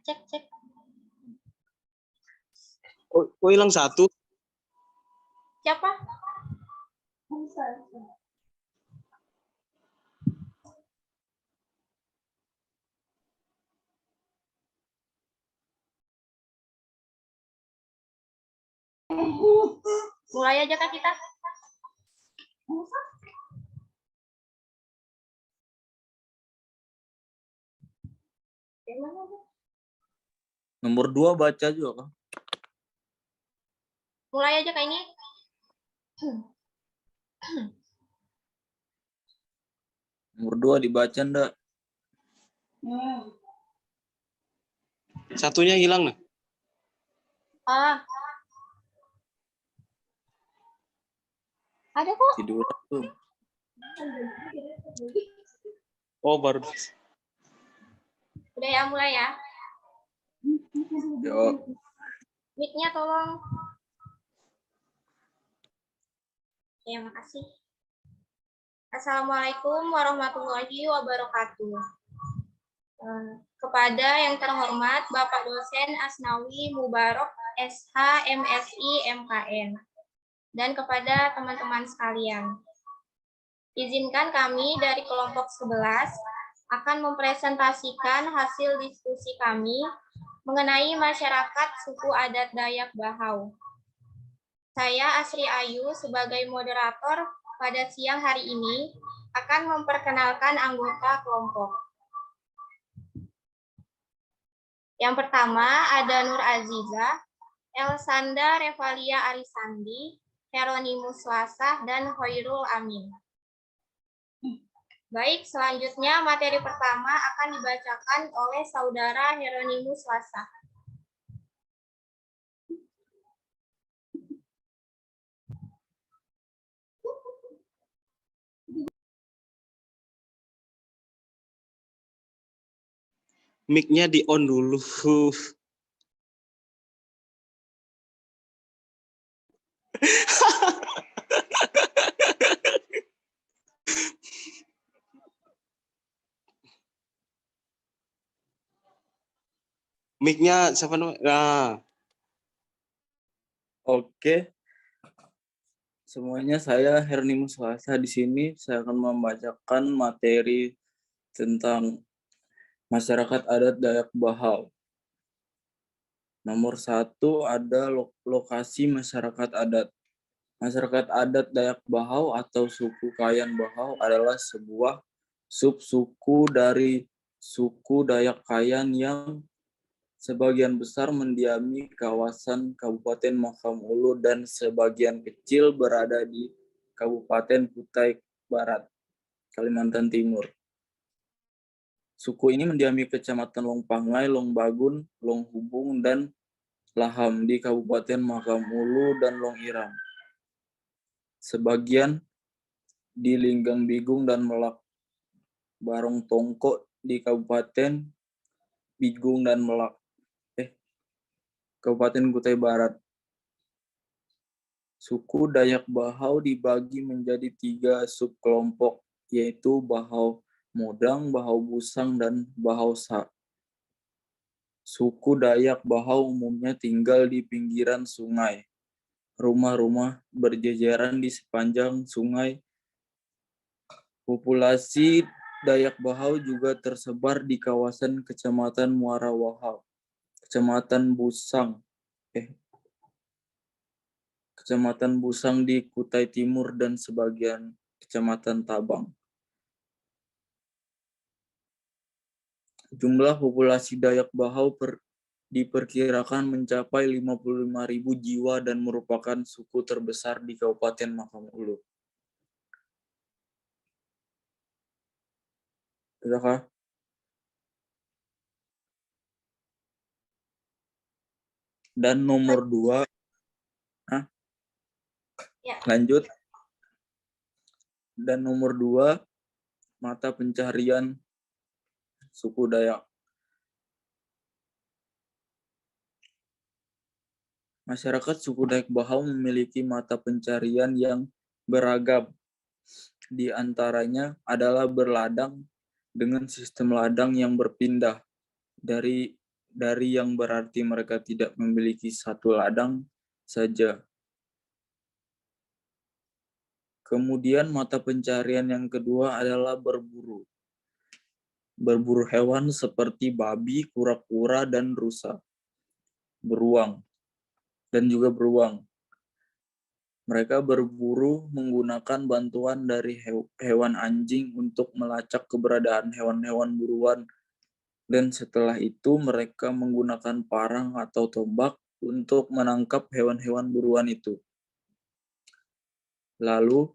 Cek. Oh, hilang satu. Siapa? Mulai aja Kak kita. Nomor 2 baca juga Kak. Mulai aja Kak ini. Nomor 2 dibaca enggak? Satunya hilang nah. Ada kok. Tidur tuh. Oh, baru. Udah ya, mulai ya. Yo. Mic-nya tolong. Oke, makasih. Assalamualaikum warahmatullahi wabarakatuh. Kepada yang terhormat Bapak Dosen Asnawi Mubarok SH MSI MKN dan kepada teman-teman sekalian. Izinkan kami dari kelompok 11 akan mempresentasikan hasil diskusi kami mengenai masyarakat suku adat Dayak Bahau. Saya Asri Ayu sebagai moderator pada siang hari ini akan memperkenalkan anggota kelompok. Yang pertama ada Nur Aziza, Elsanda Revalia Arisandi, Heronimus Lasah, dan Hoirul Amin. Baik, selanjutnya materi pertama akan dibacakan oleh Saudara Heronimus Lasah. Mic-nya di on dulu. Mic-nya siapa namanya? Nah. Oke. Semuanya, saya Hernimus Lasah. Di sini saya akan membacakan materi tentang masyarakat adat Dayak Bahau. Nomor 1 ada lokasi masyarakat adat. Masyarakat adat Dayak Bahau atau suku Kayan Bahau adalah sebuah subsuku dari suku Dayak Kayan yang sebagian besar mendiami kawasan Kabupaten Mahakam Ulu dan sebagian kecil berada di Kabupaten Kutai Barat, Kalimantan Timur. Suku ini mendiami Kecamatan Longpangai, Longbagun, Longhubung, dan Laham di Kabupaten Mahakam Ulu dan Longiram. Sebagian di Linggang Bigung dan Melak. Barong Tongko di Kabupaten Bigung dan Melak. Kabupaten Kutai Barat. Suku Dayak Bahau dibagi menjadi 3 subkelompok, yaitu Bahau Modang, Bahau Busang, dan Bahau Sa. Suku Dayak Bahau umumnya tinggal di pinggiran sungai. Rumah-rumah berjejeran di sepanjang sungai. Populasi Dayak Bahau juga tersebar di kawasan Kecamatan Muara Wahau, Kecamatan Busang, Kecamatan Busang di Kutai Timur, dan sebagian Kecamatan Tabang. Jumlah populasi Dayak Bahau diperkirakan mencapai 55.000 jiwa dan merupakan suku terbesar di Kabupaten Mahakam Ulu. Sudahkah? Dan nomor 2, Ya. lanjut. Dan nomor 2, mata pencaharian suku Dayak. Masyarakat suku Dayak Bahau memiliki mata pencarian yang beragam. Di antaranya adalah berladang dengan sistem ladang yang berpindah. Dari yang berarti mereka tidak memiliki satu ladang saja. Kemudian mata pencarian yang kedua adalah berburu. Berburu hewan seperti babi, kura-kura, dan rusa. Beruang. Dan juga beruang. Mereka berburu menggunakan bantuan dari hewan anjing untuk melacak keberadaan hewan-hewan buruan. Dan setelah itu mereka menggunakan parang atau tombak untuk menangkap hewan-hewan buruan itu. Lalu,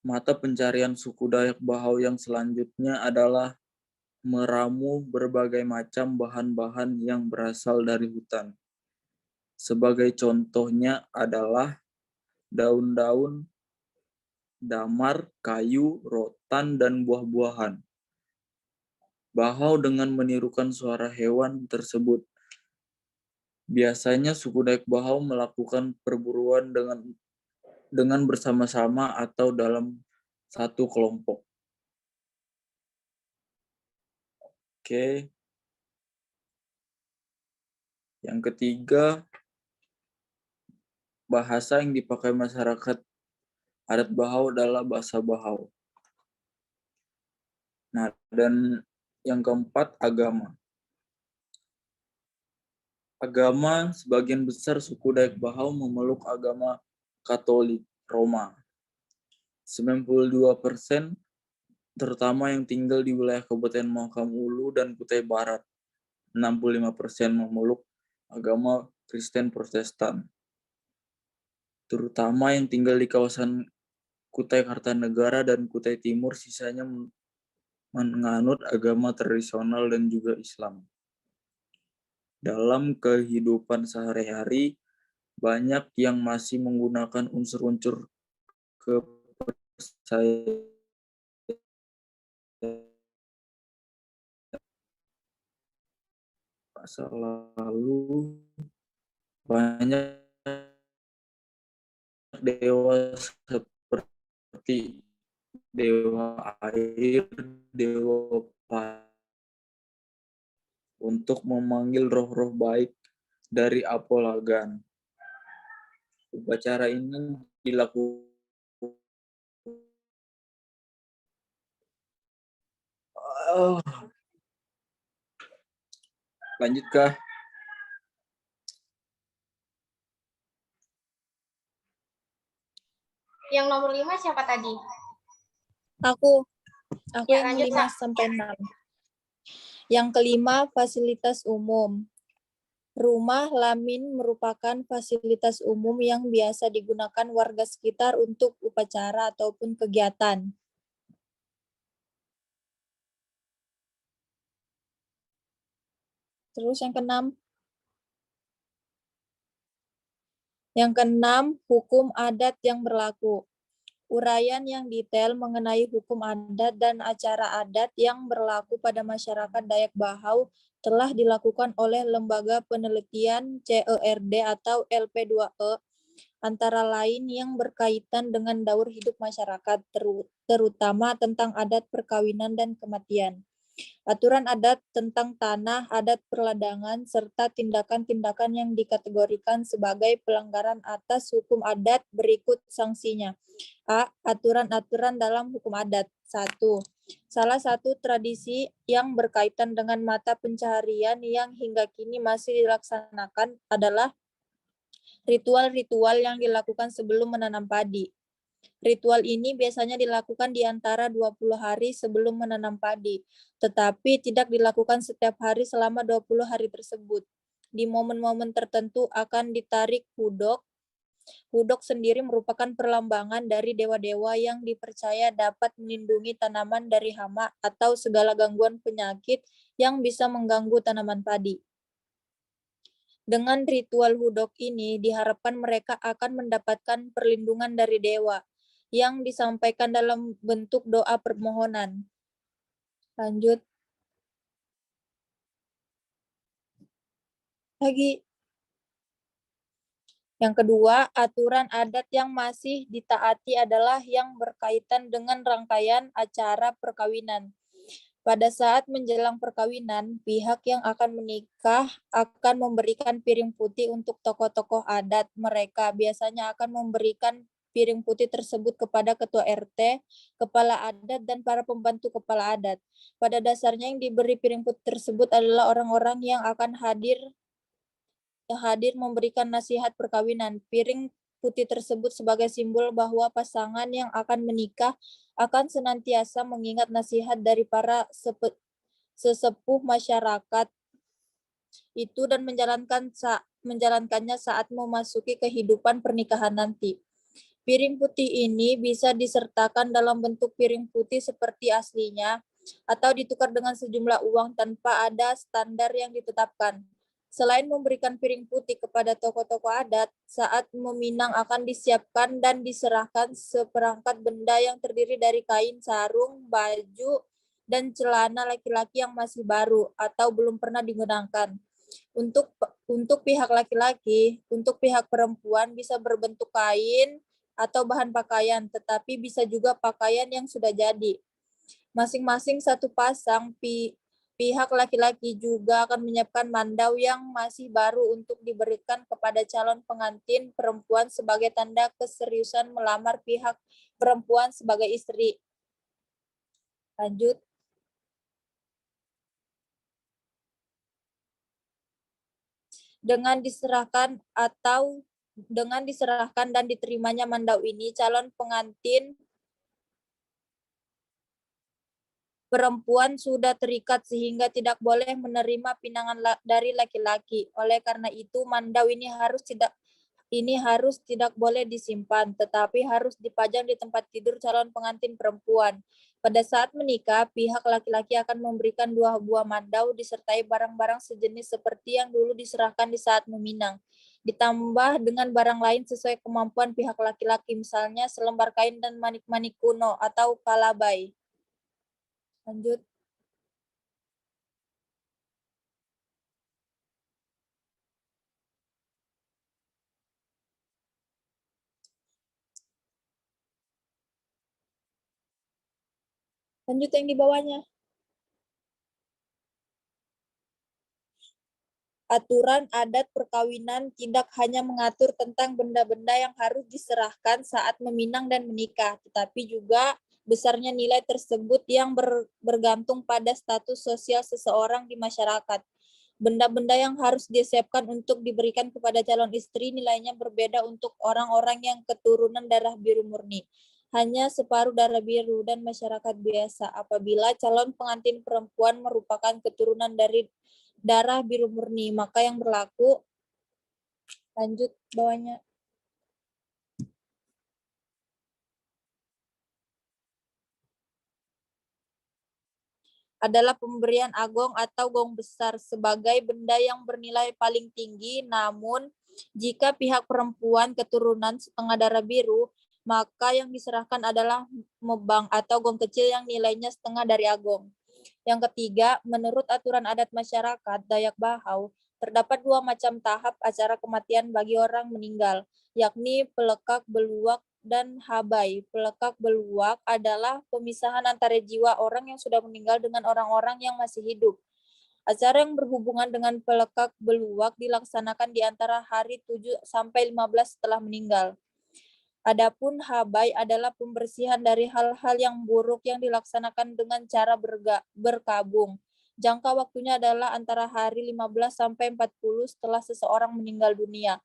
mata pencarian suku Dayak Bahau yang selanjutnya adalah meramu berbagai macam bahan-bahan yang berasal dari hutan. Sebagai contohnya adalah daun-daun, damar, kayu, rotan, dan buah-buahan. Bahau dengan menirukan suara hewan tersebut. Biasanya suku Dayak Bahau melakukan perburuan dengan bersama-sama atau dalam satu kelompok. Oke. Yang ketiga, bahasa yang dipakai masyarakat adat Bahau adalah bahasa Bahau. Nah, dan yang keempat, agama. Agama, sebagian besar suku Dayak Bahau memeluk agama Katolik Roma. 92%, terutama yang tinggal di wilayah Kabupaten Mahakam Ulu dan Kutai Barat. 65% memeluk agama Kristen Protestan. Terutama yang tinggal di kawasan Kutai Kartanegara dan Kutai Timur, sisanya menganut agama tradisional dan juga Islam. Dalam kehidupan sehari-hari, banyak yang masih menggunakan unsur-unsur kepercayaan masa lalu. Banyak dewa seperti dewa air, dewa untuk memanggil roh-roh baik dari Apolagan. Upacara ini dilakukan lanjutkah? Yang nomor 5 siapa tadi? Aku Ya, yang lanjut, 5 Kak. sampai 6. Yang kelima, fasilitas umum. Rumah lamin merupakan fasilitas umum yang biasa digunakan warga sekitar untuk upacara ataupun kegiatan. Terus yang keenam. Yang keenam, hukum adat yang berlaku. Uraian yang detail mengenai hukum adat dan acara adat yang berlaku pada masyarakat Dayak Bahau telah dilakukan oleh Lembaga Penelitian CERD atau LP2E, antara lain yang berkaitan dengan daur hidup masyarakat, terutama tentang adat perkawinan dan kematian. Aturan adat tentang tanah, adat perladangan, serta tindakan-tindakan yang dikategorikan sebagai pelanggaran atas hukum adat berikut sanksinya. A. Aturan-aturan dalam hukum adat. 1. Salah satu tradisi yang berkaitan dengan mata pencaharian yang hingga kini masih dilaksanakan adalah Ritual-ritual yang dilakukan sebelum menanam padi. Ritual ini biasanya dilakukan di antara 20 hari sebelum menanam padi, tetapi tidak dilakukan setiap hari selama 20 hari tersebut. Di momen-momen tertentu akan ditarik hudok. Hudok sendiri merupakan perlambangan dari dewa-dewa yang dipercaya dapat melindungi tanaman dari hama atau segala gangguan penyakit yang bisa mengganggu tanaman padi. Dengan ritual hudok ini, diharapkan mereka akan mendapatkan perlindungan dari dewa yang disampaikan dalam bentuk doa permohonan. Lanjut. Lagi. Yang kedua, aturan adat yang masih ditaati adalah yang berkaitan dengan rangkaian acara perkawinan. Pada saat menjelang perkawinan, pihak yang akan menikah akan memberikan piring putih untuk tokoh-tokoh adat. Mereka biasanya akan memberikan piring putih tersebut kepada ketua RT, kepala adat, dan para pembantu kepala adat. Pada dasarnya yang diberi piring putih tersebut adalah orang-orang yang akan hadir memberikan nasihat perkawinan. Piring putih tersebut sebagai simbol bahwa pasangan yang akan menikah akan senantiasa mengingat nasihat dari para sesepuh masyarakat itu dan menjalankannya saat memasuki kehidupan pernikahan nanti. Piring putih ini bisa disertakan dalam bentuk piring putih seperti aslinya atau ditukar dengan sejumlah uang tanpa ada standar yang ditetapkan. Selain memberikan piring putih kepada tokoh-tokoh adat, saat meminang akan disiapkan dan diserahkan seperangkat benda yang terdiri dari kain sarung, baju, dan celana laki-laki yang masih baru atau belum pernah digunakan. Untuk pihak laki-laki, untuk pihak perempuan bisa berbentuk kain atau bahan pakaian, tetapi bisa juga pakaian yang sudah jadi. Masing-masing satu pasang pihak laki-laki juga akan menyiapkan mandau yang masih baru untuk diberikan kepada calon pengantin perempuan sebagai tanda keseriusan melamar pihak perempuan sebagai istri. Lanjut. Dengan diserahkan dan diterimanya mandau ini, calon pengantin perempuan sudah terikat sehingga tidak boleh menerima pinangan dari laki-laki. Oleh karena itu, mandau ini harus tidak boleh disimpan, tetapi harus dipajang di tempat tidur calon pengantin perempuan. Pada saat menikah, pihak laki-laki akan memberikan 2 buah mandau disertai barang-barang sejenis seperti yang dulu diserahkan di saat meminang. Ditambah dengan barang lain sesuai kemampuan pihak laki-laki, misalnya selembar kain dan manik-manik kuno atau kalabai. Lanjut. Lanjut yang di bawahnya. Aturan adat perkawinan tidak hanya mengatur tentang benda-benda yang harus diserahkan saat meminang dan menikah, tetapi juga besarnya nilai tersebut yang bergantung pada status sosial seseorang di masyarakat. Benda-benda yang harus disiapkan untuk diberikan kepada calon istri nilainya berbeda untuk orang-orang yang keturunan darah biru murni. Hanya separuh darah biru dan masyarakat biasa apabila calon pengantin perempuan merupakan keturunan dari darah biru murni, maka yang berlaku. Lanjut bawahnya. Adalah pemberian agong atau gong besar sebagai benda yang bernilai paling tinggi, namun jika pihak perempuan keturunan setengah darah biru, maka yang diserahkan adalah mebang atau gong kecil yang nilainya setengah dari agong. Yang ketiga, menurut aturan adat masyarakat Dayak Bahau, terdapat 2 macam tahap acara kematian bagi orang meninggal, yakni pelekak beluak dan habai. Pelekak beluak adalah pemisahan antara jiwa orang yang sudah meninggal dengan orang-orang yang masih hidup. Acara yang berhubungan dengan pelekak beluak dilaksanakan di antara hari 7 sampai 15 setelah meninggal. Adapun habai adalah pembersihan dari hal-hal yang buruk yang dilaksanakan dengan cara berkabung. Jangka waktunya adalah antara hari 15 sampai 40 setelah seseorang meninggal dunia.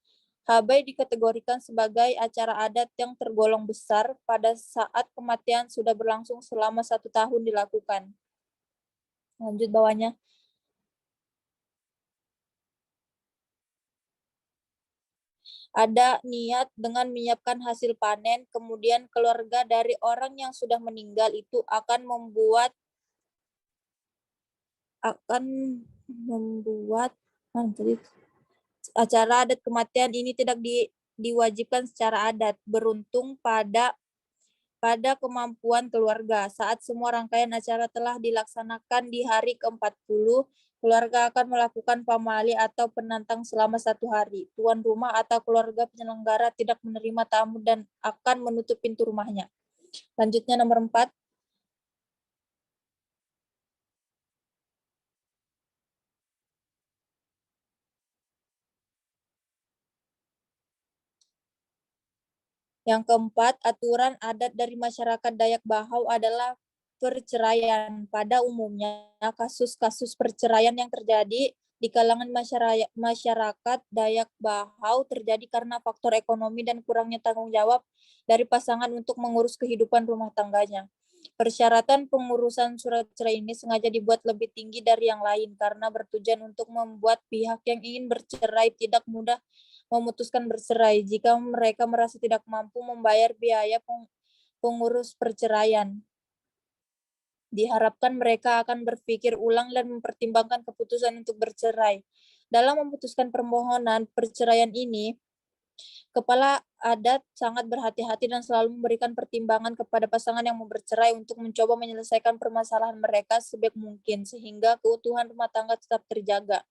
Habai dikategorikan sebagai acara adat yang tergolong besar pada saat kematian sudah berlangsung selama 1 tahun dilakukan. Lanjut bawahnya. Ada niat dengan menyiapkan hasil panen, kemudian keluarga dari orang yang sudah meninggal itu akan membuat acara adat kematian ini tidak diwajibkan secara adat, beruntung pada kemampuan keluarga. Saat semua rangkaian acara telah dilaksanakan di hari ke-40, keluarga akan melakukan pamali atau penantang selama 1 hari. Tuan rumah atau keluarga penyelenggara tidak menerima tamu dan akan menutup pintu rumahnya. Lanjutnya nomor 4. Yang keempat, aturan adat dari masyarakat Dayak Bahau adalah perceraian. Pada umumnya, kasus-kasus perceraian yang terjadi di kalangan masyarakat Dayak Bahau terjadi karena faktor ekonomi dan kurangnya tanggung jawab dari pasangan untuk mengurus kehidupan rumah tangganya. Persyaratan pengurusan surat cerai ini sengaja dibuat lebih tinggi dari yang lain karena bertujuan untuk membuat pihak yang ingin bercerai tidak mudah memutuskan bercerai jika mereka merasa tidak mampu membayar biaya pengurus perceraian. Diharapkan mereka akan berpikir ulang dan mempertimbangkan keputusan untuk bercerai. Dalam memutuskan permohonan perceraian ini, kepala adat sangat berhati-hati dan selalu memberikan pertimbangan kepada pasangan yang mau bercerai untuk mencoba menyelesaikan permasalahan mereka sebaik mungkin sehingga keutuhan rumah tangga tetap terjaga.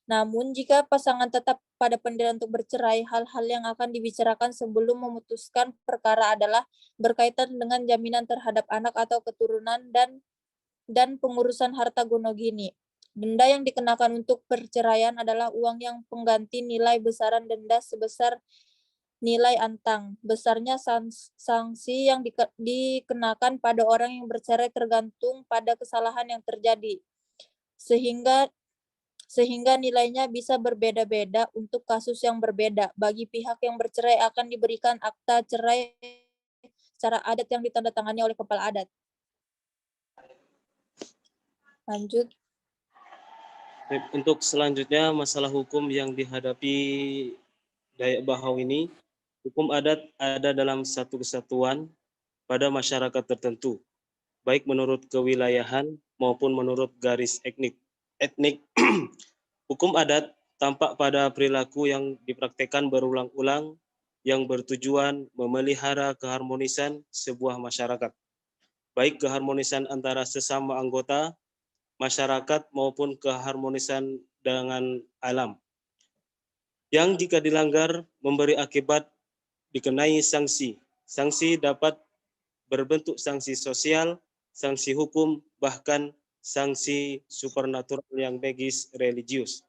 Namun, jika pasangan tetap pada pendirian untuk bercerai, hal-hal yang akan dibicarakan sebelum memutuskan perkara adalah berkaitan dengan jaminan terhadap anak atau keturunan dan pengurusan harta gonogini. Denda yang dikenakan untuk perceraian adalah uang yang pengganti nilai besaran denda sebesar nilai antang. Besarnya sanksi yang dikenakan pada orang yang bercerai tergantung pada kesalahan yang terjadi. Sehingga nilainya bisa berbeda-beda untuk kasus yang berbeda. Bagi pihak yang bercerai akan diberikan akta cerai secara adat yang ditandatangani oleh kepala adat. Lanjut. Untuk selanjutnya masalah hukum yang dihadapi Dayak Bahau ini, hukum adat ada dalam satu kesatuan pada masyarakat tertentu, baik menurut kewilayahan maupun menurut garis etnik. Hukum adat tampak pada perilaku yang dipraktekkan berulang-ulang yang bertujuan memelihara keharmonisan sebuah masyarakat, baik keharmonisan antara sesama anggota masyarakat maupun keharmonisan dengan alam. Yang jika dilanggar memberi akibat dikenai sanksi. Sanksi dapat berbentuk sanksi sosial, sanksi hukum, bahkan sanksi supernatural yang magis religius.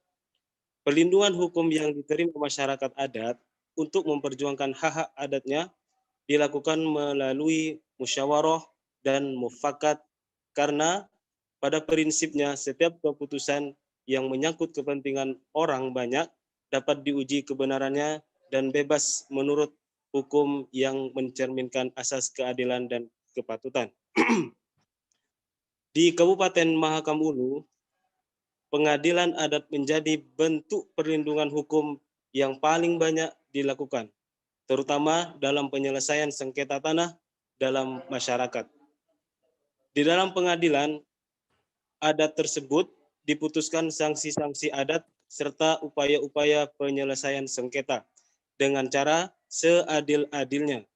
Perlindungan hukum yang diterima masyarakat adat untuk memperjuangkan hak-hak adatnya dilakukan melalui musyawarah dan mufakat karena pada prinsipnya setiap keputusan yang menyangkut kepentingan orang banyak dapat diuji kebenarannya dan bebas menurut hukum yang mencerminkan asas keadilan dan kepatutan. Di Kabupaten Mahakam Ulu, pengadilan adat menjadi bentuk perlindungan hukum yang paling banyak dilakukan, terutama dalam penyelesaian sengketa tanah dalam masyarakat. Di dalam pengadilan adat tersebut diputuskan sanksi-sanksi adat serta upaya-upaya penyelesaian sengketa dengan cara seadil-adilnya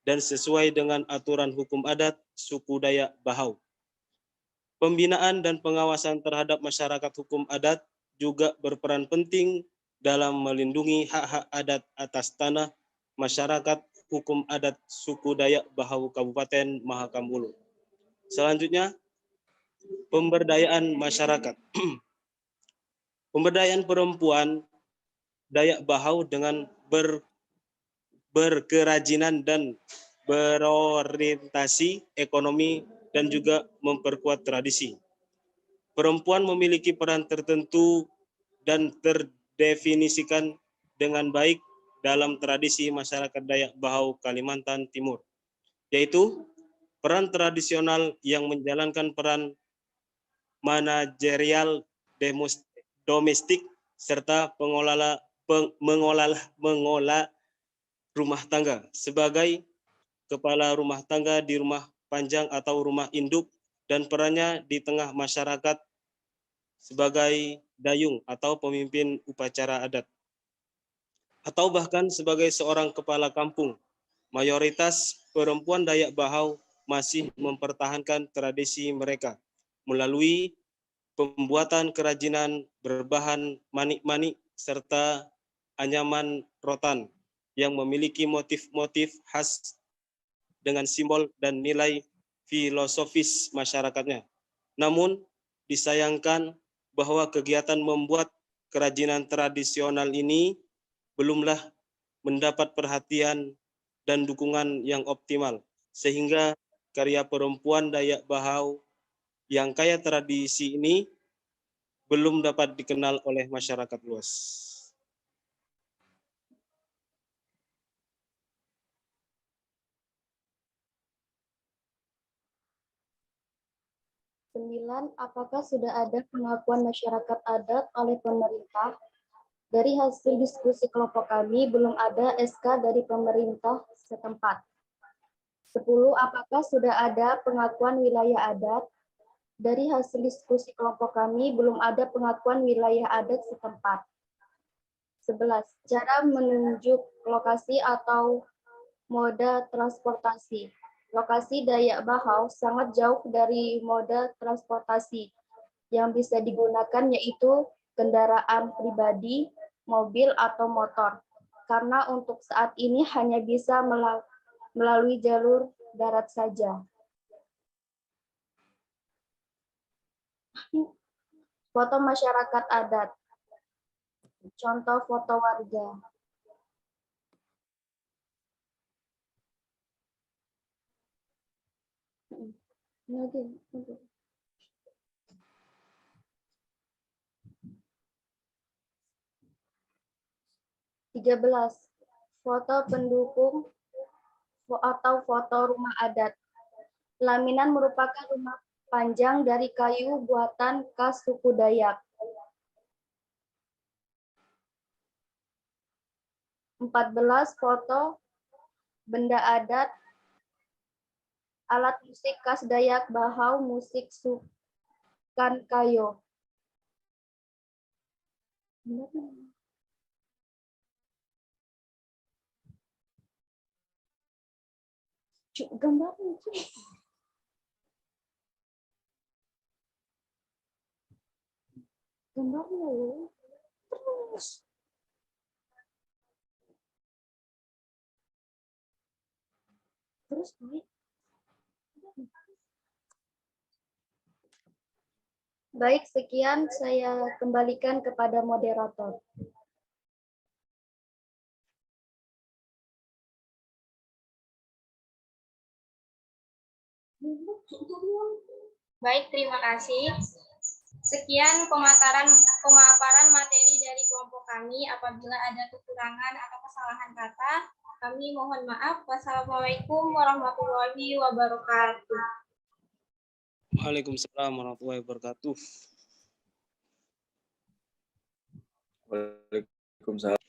dan sesuai dengan aturan hukum adat suku Dayak Bahau. Pembinaan dan pengawasan terhadap masyarakat hukum adat juga berperan penting dalam melindungi hak-hak adat atas tanah masyarakat hukum adat suku Dayak Bahau Kabupaten Mahakam Ulu. Selanjutnya, pemberdayaan masyarakat. Pemberdayaan perempuan Dayak Bahau dengan berkerajinan dan berorientasi ekonomi dan juga memperkuat tradisi. Perempuan memiliki peran tertentu dan terdefinisikan dengan baik dalam tradisi masyarakat Dayak Bahau Kalimantan Timur, yaitu peran tradisional yang menjalankan peran manajerial domestik serta mengolah rumah tangga sebagai kepala rumah tangga di rumah panjang atau rumah induk, dan perannya di tengah masyarakat sebagai dayung atau pemimpin upacara adat, atau bahkan sebagai seorang kepala kampung. Mayoritas perempuan Dayak Bahau masih mempertahankan tradisi mereka melalui pembuatan kerajinan berbahan manik-manik serta anyaman rotan yang memiliki motif-motif khas dengan simbol dan nilai filosofis masyarakatnya. Namun, disayangkan bahwa kegiatan membuat kerajinan tradisional ini belumlah mendapat perhatian dan dukungan yang optimal, sehingga karya perempuan Dayak Bahau yang kaya tradisi ini belum dapat dikenal oleh masyarakat luas. Sembilan, apakah sudah ada pengakuan masyarakat adat oleh pemerintah? Dari hasil diskusi kelompok kami, belum ada SK dari pemerintah setempat. 10, apakah sudah ada pengakuan wilayah adat? Dari hasil diskusi kelompok kami, belum ada pengakuan wilayah adat setempat. 11, cara menunjuk lokasi atau moda transportasi. Lokasi Dayak Bahau sangat jauh dari moda transportasi yang bisa digunakan, yaitu kendaraan pribadi, mobil, atau motor. Karena untuk saat ini hanya bisa melalui jalur darat saja. Foto masyarakat adat. Contoh foto warga. Lagi. 13. Foto pendukung atau foto rumah adat. Pelaminan merupakan rumah panjang dari kayu buatan khas suku Dayak. 14. Foto benda adat, alat musik khas Dayak Bahau, musik sukan kayo. Gambarnya. Gambarnya loh. Terus baik, sekian saya kembalikan kepada moderator. Baik, terima kasih. Sekian pemaparan materi dari kelompok kami. Apabila ada kekurangan atau kesalahan kata, kami mohon maaf. Wassalamualaikum warahmatullahi wabarakatuh. Waalaikumsalam warahmatullahi wabarakatuh. Waalaikumsalam.